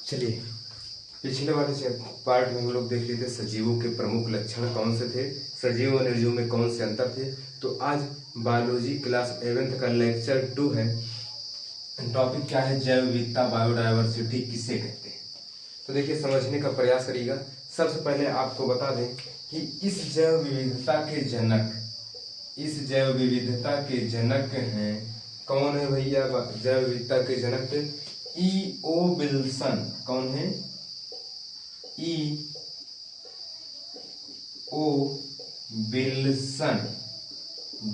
चलिए, पिछले वाले पार्ट में हम लोग देख लिए थे सजीवों के प्रमुख लक्षण कौन से थे, सजीव और निर्जीव में कौन से अंतर थे। तो आज बायोलॉजी क्लास 11th का लेक्चर 2 है। टॉपिक क्या है? जैव विविधता, बायोडायवर्सिटी किसे कहते हैं। तो देखिए, समझने का प्रयास करिएगा। सबसे पहले आपको बता दें कि इस जैव विविधता के जनक हैं कौन है भैया? जैव विविधता के जनक ई.ओ. विल्सन। कौन है? ई.ओ. विल्सन।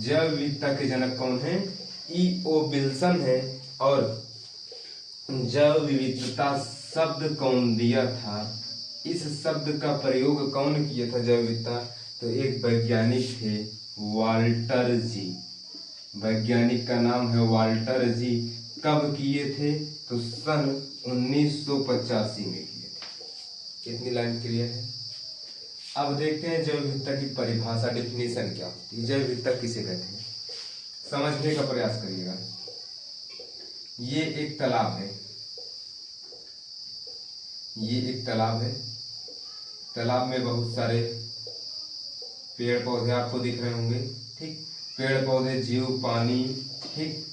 जैव विविधता के जनक कौन है? ई.ओ. विल्सन है। और जैव विविधता शब्द कौन दिया था? इस शब्द का प्रयोग कौन किया था जैव विविधता? तो एक वैज्ञानिक थे, वाल्टर जी। वैज्ञानिक का नाम है वाल्टर जी। कब किए थे? तो सन 1985 में किए थे। इतनी लाइन क्लियर है। अब देखते हैं जैव विविधता की परिभाषा, डेफिनेशन क्या होती है, जैव विविधता किसे कहते हैं। समझने का प्रयास करिएगा। ये एक तालाब है। तालाब में बहुत सारे पेड़ पौधे आपको दिख रहे होंगे, ठीक। पेड़ पौधे, जीव, पानी, ठीक।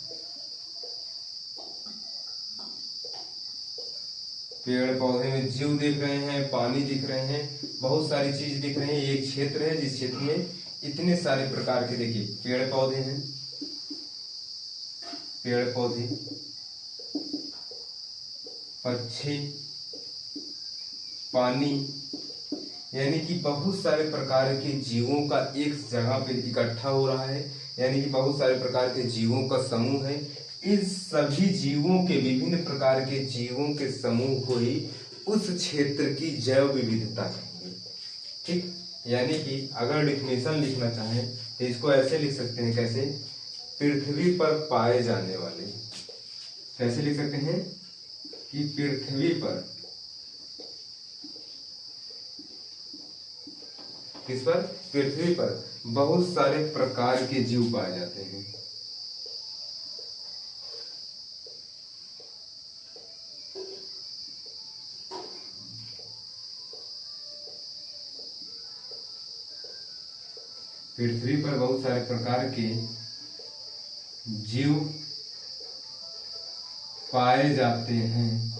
पेड़ पौधे में जीव दिख रहे हैं, पानी दिख रहे हैं, बहुत सारी चीज दिख रही है। एक क्षेत्र है जिस क्षेत्र में इतने सारे प्रकार के, देखिए, पेड़ पौधे हैं, पक्षी, पानी, यानी कि बहुत सारे प्रकार के जीवों का एक जगह पे इकट्ठा हो रहा है, यानी कि बहुत सारे प्रकार के जीवों का समूह है। इस सभी जीवों के, विभिन्न प्रकार के जीवों के समूह को ही उस क्षेत्र की जैव विविधता कहेंगे, ठीक। यानी कि अगर डिफिनेशन लिखना चाहें तो इसको ऐसे लिख सकते हैं, कैसे? पृथ्वी पर पाए जाने वाले, कैसे लिख सकते हैं कि पृथ्वी पर, किस पर? पृथ्वी पर बहुत सारे प्रकार के जीव पाए जाते हैं। पृथ्वी पर बहुत सारे प्रकार के जीव पाए जाते हैं।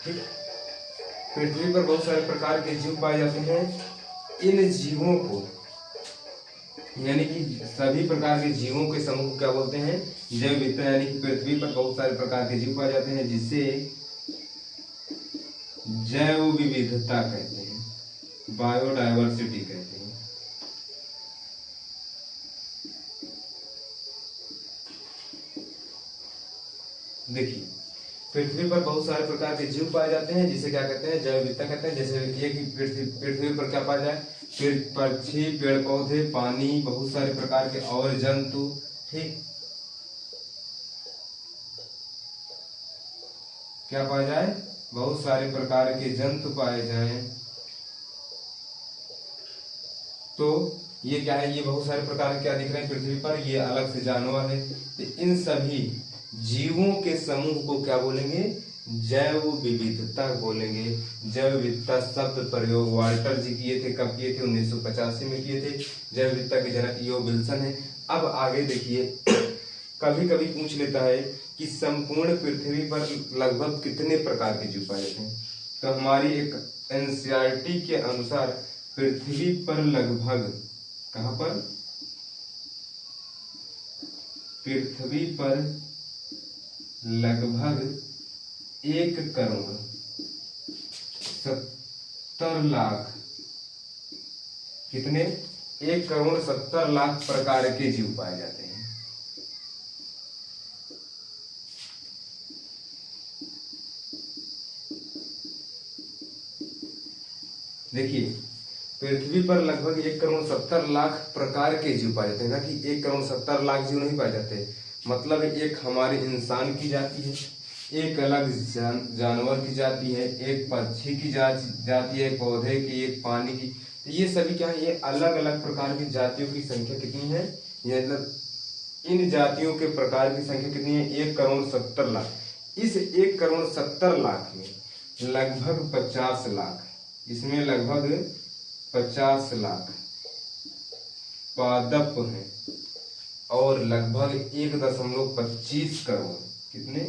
ठीक, पृथ्वी पर बहुत सारे प्रकार के जीव पाए जाते हैं। इन जीवों को, यानी कि सभी प्रकार के जीवों के समूह को क्या बोलते हैं? जैव विविधता। यानी कि पृथ्वी पर बहुत सारे प्रकार के जीव पाए जाते हैं जिसे जैव विविधता कहते हैं, बायोडायवर्सिटी कहते हैं। देखिए, पृथ्वी पर बहुत सारे प्रकार के जीव पाए जाते हैं जिसे क्या कहते हैं? जैव विविधता कहते हैं। जैसे एक पृथ्वी पर क्या पाया जाए? पक्षी, पेड़ पौधे, पानी, बहुत सारे प्रकार के और जंतु, ठीक। क्या पाया जाए? बहुत सारे प्रकार के जंतु पाए जाएं। तो ये क्या है? ये बहुत सारे प्रकार के क्या दिख रहे हैं पृथ्वी पर? ये अलग से जानवर है। तो इन सभी जीवों के समूह को क्या बोलेंगे? जैव विविधता बोलेंगे। जैव विविधता शब्द प्रयोग वाल्टर जी किए थे। कब किए थे? 1985 में किए थे। जैव विविधता के जनक ई.ओ. विल्सन है। अब आगे देखिए, कभी कभी पूछ लेता है कि संपूर्ण पृथ्वी पर लगभग कितने प्रकार के जीव पाए जाते हैं। तो हमारी एक एनसीईआरटी के अनुसार पृथ्वी पर लगभग, कहां पर? पृथ्वी पर लगभग 1,70,00,000, कितने? 1,70,00,000 प्रकार के जीव पाए जाते हैं। देखिए, पृथ्वी पर लगभग 1,70,00,000 प्रकार के जीव पाए जाते हैं, ना कि 1,70,00,000 जीव नहीं पाए जाते। मतलब एक हमारे इंसान की जाति है, एक अलग जानवर की जाति है, एक पक्षी की जाति है, पौधे की, एक पानी की। तो ये सभी क्या है? ये अलग अलग प्रकार की जातियों की संख्या कितनी है? ये मतलब इन जातियों के प्रकार की संख्या कितनी है? 1,70,00,000। इस 1,70,00,000 में लगभग 50 लाख, इसमें लगभग 50 लाख पादप हैं और लगभग 1.25 करोड़, कितने?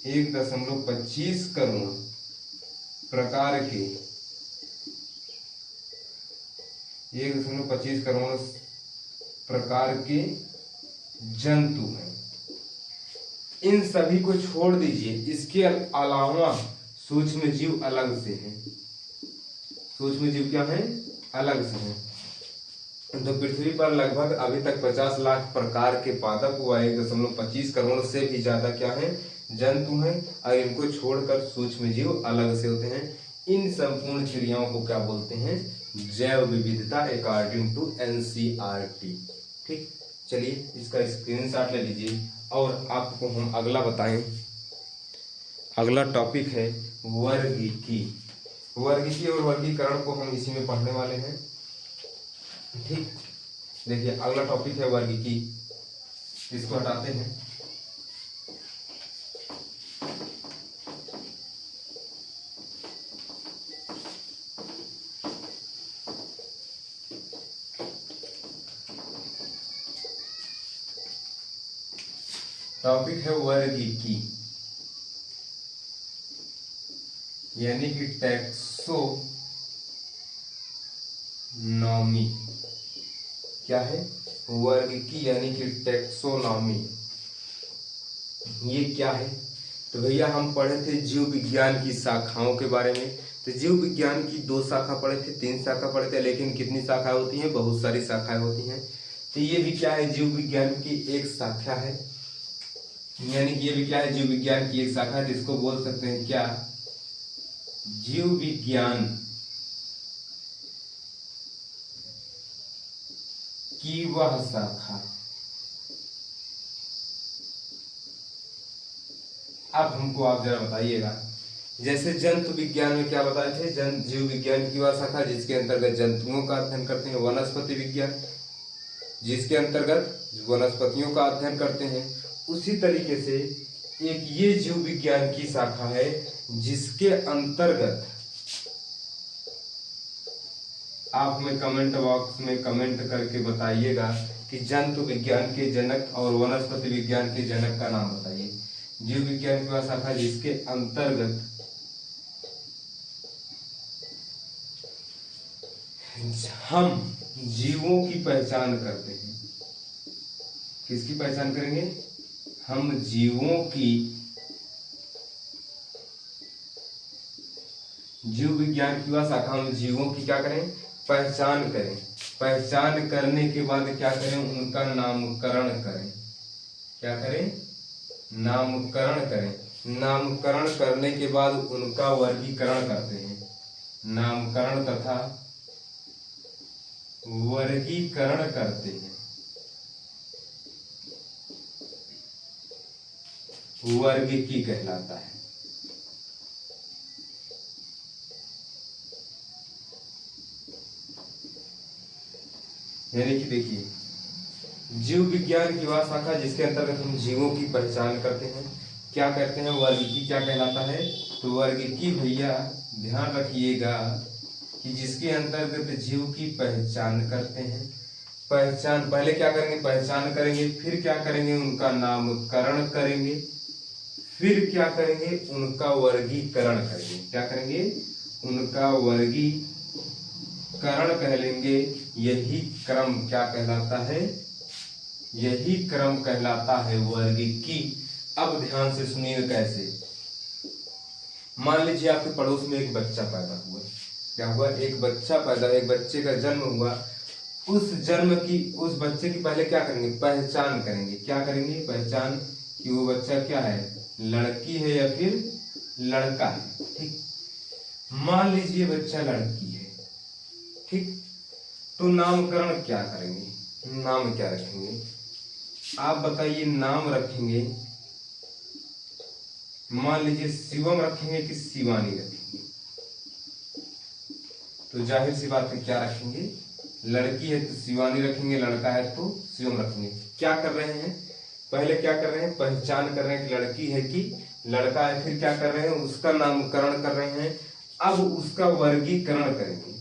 1.25 करोड़ प्रकार के 1.25 करोड़ प्रकार के जंतु हैं। इन सभी को छोड़ दीजिए, इसके अलावा सूक्ष्म जीव अलग से हैं। सूक्ष्म जीव क्या है? अलग से हैं। तो पृथ्वी पर लगभग अभी तक 50 लाख प्रकार के पादप हुआ, 1.25 करोड़ से भी ज्यादा क्या है? जंतु हैं। और इनको छोड़कर सूक्ष्म जीव अलग से होते हैं। इन संपूर्ण क्रियाओं को क्या बोलते हैं? जैव विविधता, अकॉर्डिंग टू NCERT। ठीक, चलिए इसका स्क्रीनशॉट ले लीजिए और आपको हम अगला बताएं। अगला टॉपिक है वर्गीकी। वर्गीकी और वर्गीकरण को हम इसी में पढ़ने वाले हैं। ठीक, देखिए अगला टॉपिक है वर्गीकी। इसको हटाते हैं। टॉपिक है वर्गीकी, यानी कि टैक्सोनॉमी। क्या है? वर्गीकी यानी कि टैक्सोनॉमी। ये क्या है? तो भैया हम पढ़े थे जीव विज्ञान की शाखाओं के बारे में। तो जीव विज्ञान की 2 शाखा पढ़े थे, 3 शाखा पढ़े थे, लेकिन कितनी शाखा होती हैं? बहुत सारी शाखाएं होती हैं। तो ये भी क्या है? जीव विज्ञान की एक शाखा है, यानी कि ये भी क्या है? जीव विज्ञान की एक शाखा है, जिसको बोल सकते हैं क्या? जीव विज्ञान की वह शाखा। अब हमको आप जरा बताइएगा, जैसे जंतु विज्ञान में क्या बताए थे? जीव विज्ञान की वह शाखा जिसके अंतर्गत जंतुओं का अध्ययन करते हैं। वनस्पति विज्ञान जिसके अंतर्गत वनस्पतियों का अध्ययन करते हैं। उसी तरीके से एक ये जीव विज्ञान की शाखा है जिसके अंतर्गत आप हमें कमेंट बॉक्स में कमेंट करके बताइएगा कि जंतु विज्ञान के जनक और वनस्पति विज्ञान के जनक का नाम बताइए। जीव विज्ञान की वह शाखा जिसके अंतर्गत हम जीवों की पहचान करते हैं। किसकी पहचान करेंगे? हम जीवों की, जीव विज्ञान की वह शाखा हम जीवों की क्या करें? पहचान करें। पहचान करने के बाद क्या करें? उनका नामकरण करें। क्या करें? नामकरण करें। नामकरण करने के बाद उनका वर्गीकरण करते हैं। नामकरण तथा वर्गीकरण करते हैं। वर्गीकी कहलाता है। यानी कि देखिए, जीव विज्ञान की वह शाखा जिसके अंतर्गत हम जीवों की पहचान करते हैं, क्या कहते हैं? वर्गीकी क्या कहलाता है? तो वर्गीकी भैया ध्यान रखिएगा कि जिसके अंतर्गत जीव की पहचान करते हैं। पहचान पहले क्या करेंगे? पहचान करेंगे, फिर क्या करेंगे? उनका नामकरण करेंगे, फिर क्या करेंगे? उनका वर्गीकरण करेंगे। क्या करेंगे? उनका वर्गीकरण कह लेंगे। यही क्रम क्या कहलाता है? यही क्रम कहलाता है वर्गीकी। अब ध्यान से सुनिए कैसे। मान लीजिए आपके पड़ोस में एक बच्चा पैदा हुआ। क्या हुआ? एक बच्चा पैदा, एक बच्चे का जन्म हुआ। उस बच्चे की पहले क्या करेंगे? पहचान करेंगे। क्या करेंगे? पहचान कि वो बच्चा क्या है? लड़की है या फिर लड़का है। ठीक, मान लीजिए बच्चा लड़की है। ठीक, तो नामकरण क्या करेंगे? नाम क्या रखेंगे? आप बताइए। नाम रखेंगे, मान लीजिए शिवम रखेंगे कि शिवानी रखेंगे? तो जाहिर सी बात है क्या रखेंगे? लड़की है तो शिवानी रखेंगे, लड़का है तो शिवम रखेंगे। क्या कर रहे हैं? पहले क्या कर रहे हैं, पहचान कर रहे हैं कि लड़की है कि लड़का है, फिर क्या कर रहे हैं, उसका नामकरण कर रहे हैं, अब उसका वर्गीकरण करेंगे।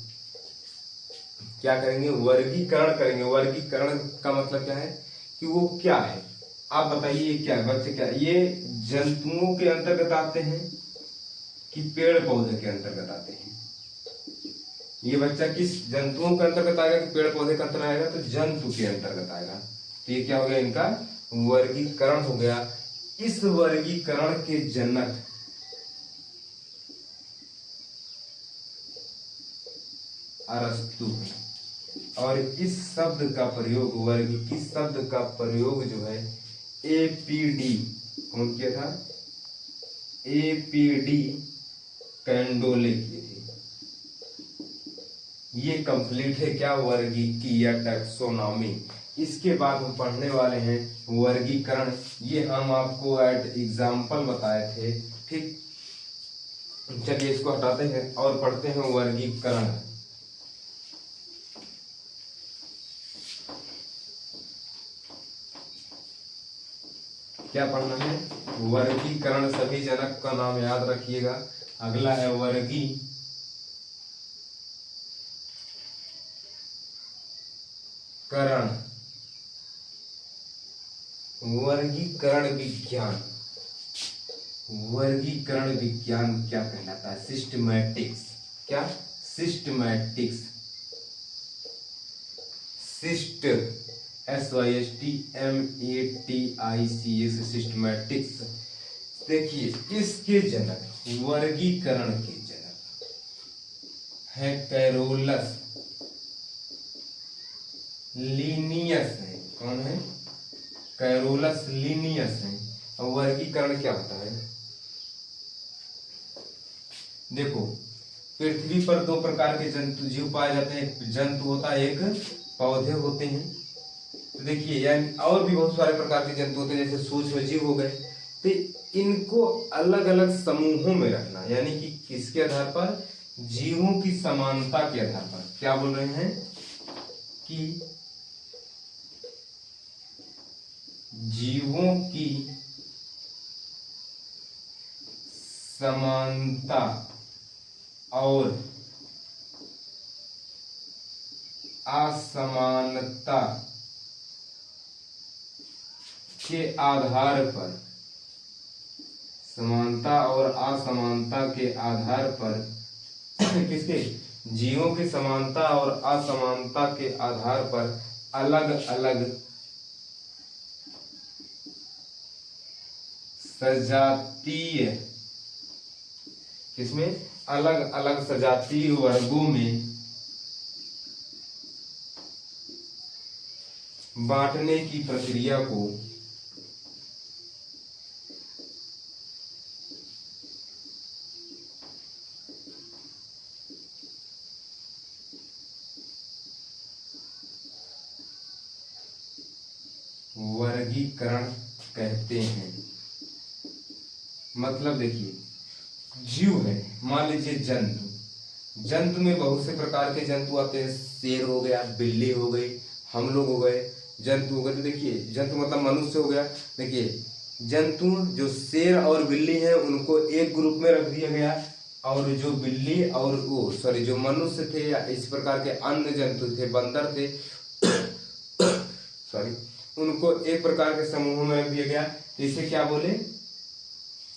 क्या करेंगे, वर्गीकरण करेंगे। वर्गीकरण का मतलब क्या है कि वो क्या है, आप बताइए ये क्या है बच्चे, क्या है? ये जंतुओं के अंतर्गत आते हैं कि पेड़ पौधे के अंतर्गत आते हैं? ये बच्चा किस जंतुओं के अंतर्गत आएगा कि पेड़ पौधे के अंतर्गत आएगा? तो जंतु के अंतर्गत आएगा। तो ये क्या हो गया, इनका वर्गीकरण हो गया। इस वर्गीकरण के जनक अरस्तु है, और इस शब्द का प्रयोग, वर्ग इस शब्द का प्रयोग जो है एपीडी, कौन किया था, एपीडी कैंडोले किए थे। ये कंप्लीट है क्या, वर्गीकी या टैक्सोनॉमी। इसके बाद हम पढ़ने वाले हैं वर्गीकरण। ये हम आपको एट एग्जाम्पल बताए थे, ठीक। चलिए इसको हटाते हैं और पढ़ते हैं वर्गीकरण। क्या पढ़ना है, वर्गीकरण। सभी जनक का नाम याद रखिएगा। अगला है वर्गीकरण वर्गीकरण विज्ञान। वर्गीकरण विज्ञान क्या कहलाता है, सिस्टमैटिक्स। क्या, सिस्टमैटिक्स। Cyst SYSTMATICS, systematics. देखिए इसके जनक, वर्गीकरण के जनक है कैरोलस लीनियस है। कौन है, कैरोलस लीनियस है। और वर्गीकरण क्या होता है, देखो पृथ्वी पर दो प्रकार के जंतु जीव पाए जाते हैं। एक जंतु होता है, एक पौधे होते हैं। तो देखिए यानी और भी बहुत सारे प्रकार के जंतु होते हैं, जैसे सूक्ष्म जीव हो गए। तो इनको अलग अलग समूहों में रखना, यानी कि किसके आधार पर, जीवों की समानता के आधार पर। क्या बोल रहे हैं कि जीवों की समानता और असमानता के आधार पर, समानता और असमानता के आधार पर किसके, जीवों की समानता और असमानता के आधार पर अलग अलग सजातीय, किसमें, अलग अलग सजातीय वर्गों में बांटने की प्रक्रिया को वर्गीकरण कहते हैं। मतलब देखिए जीव है, मान लीजिए जंतु, जंतु में बहुत से प्रकार के जंतु आते हैं। शेर हो गया, बिल्ली हो गई, हम लोग हो गए, जंतु हो गए। तो देखिए जंतु मतलब मनुष्य हो गया। देखिए जंतु जो शेर और बिल्ली हैं उनको एक ग्रुप में रख दिया गया, और जो बिल्ली और वो सॉरी जो मनुष्य थे या इस प्रकार के अन्य जंतु थे, बंदर थे सॉरी, उनको एक प्रकार के समूह में रख दिया गया। तो इसे क्या बोले,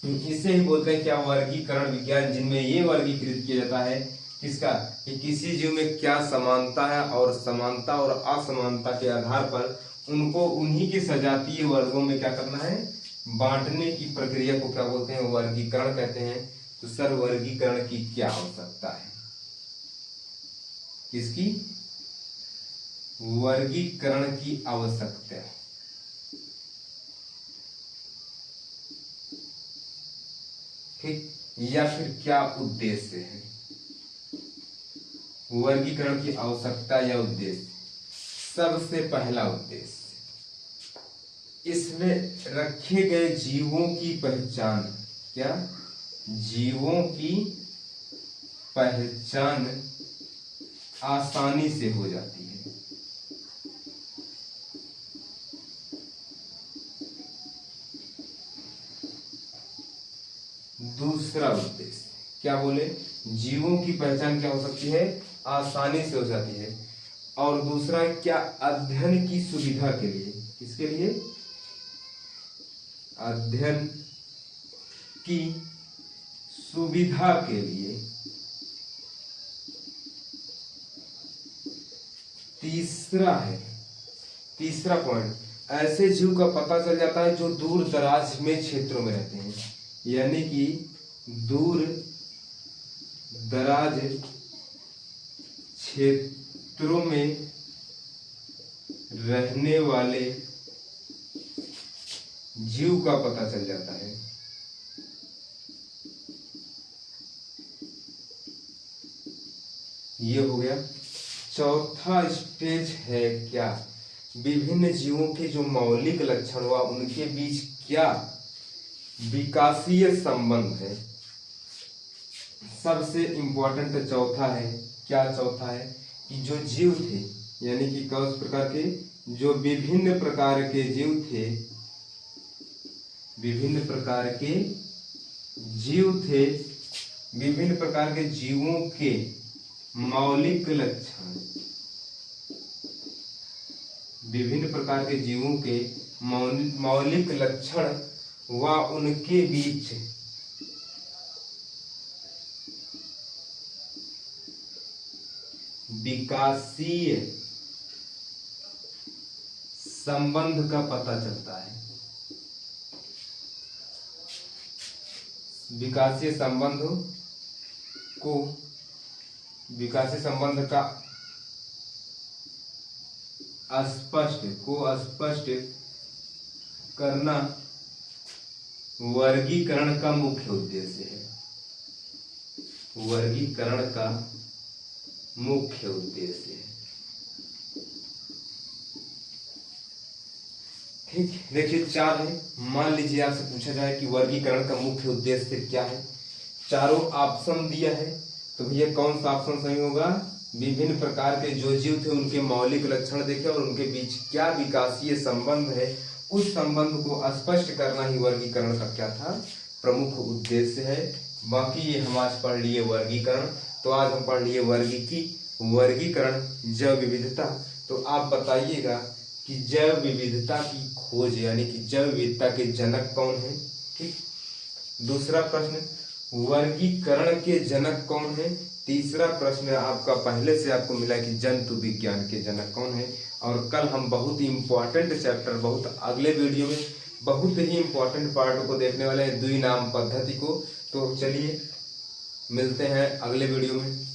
इसे ही बोलते हैं क्या, वर्गीकरण विज्ञान। जिनमें ये वर्गीकृत किया जाता है किसका, कि किसी जीव में क्या समानता है, और समानता और असमानता के आधार पर उनको उन्हीं के सजातीय वर्गों में क्या करना है, बांटने की प्रक्रिया को क्या बोलते हैं, वर्गीकरण कहते हैं। तो सर वर्गीकरण की क्या आवश्यकता है, किसकी, वर्गीकरण की आवश्यकता है, ठीक, या फिर क्या उद्देश्य है, वर्गीकरण की आवश्यकता या उद्देश्य। सबसे पहला उद्देश्य, इसमें रखे गए जीवों की पहचान, क्या, जीवों की पहचान आसानी से हो जाती है। दूसरा उद्देश्य क्या बोले, जीवों की पहचान क्या हो सकती है, आसानी से हो जाती है। और दूसरा क्या, अध्ययन की सुविधा के लिए, किसके लिए, अध्ययन की सुविधा के लिए। तीसरा पॉइंट, ऐसे जीव का पता चल जाता है जो दूर दराज में क्षेत्रों में रहते हैं, यानी कि दूर दराज क्षेत्रों में रहने वाले जीव का पता चल जाता है। ये हो गया। चौथा स्टेज है क्या, विभिन्न जीवों के जो मौलिक लक्षण हुआ उनके बीच क्या विकासीय संबंध है। सबसे इंपॉर्टेंट चौथा है, क्या चौथा है कि जो जीव थे, यानी कि कौन प्रकार के, जो विभिन्न प्रकार के जीव थे, विभिन्न प्रकार के जीव थे, विभिन्न प्रकार के जीवों के मौलिक लक्षण, विभिन्न प्रकार के जीवों के मौलिक लक्षण व उनके बीच विकासीय संबंध का पता चलता है। विकासीय संबंध का स्पष्ट करना वर्गीकरण का मुख्य उद्देश्य है। वर्गीकरण का मुख्य उद्देश्य है। ठीक, देखिए 4 है। मान लीजिए आपसे पूछा जाए कि वर्गीकरण का मुख्य उद्देश्य क्या है, चारों ऑप्शन दिया है, तो भैया कौन सा ऑप्शन सही होगा, विभिन्न प्रकार के जो जीव थे उनके मौलिक लक्षण देखे और उनके बीच क्या विकासीय संबंध है, उस संबंध को स्पष्ट करना ही वर्गीकरण का क्या था, प्रमुख उद्देश्य है। बाकी ये हम आज पढ़ लिए वर्गीकरण, तो आज हम पढ़ लिए वर्गीकरण जैव विविधता। तो आप बताइएगा कि जैव विविधता की खोज यानी कि जैव विविधता के जनक कौन है। ठीक, दूसरा प्रश्न, वर्गीकरण के जनक कौन है। तीसरा प्रश्न आपका पहले से आपको मिला कि जंतु विज्ञान के जनक कौन है। और कल हम बहुत ही इंपॉर्टेंट चैप्टर, बहुत अगले वीडियो में बहुत ही इंपॉर्टेंट पार्ट को देखने वाले हैं, द्विनाम पद्धति को। तो चलिए मिलते हैं अगले वीडियो में।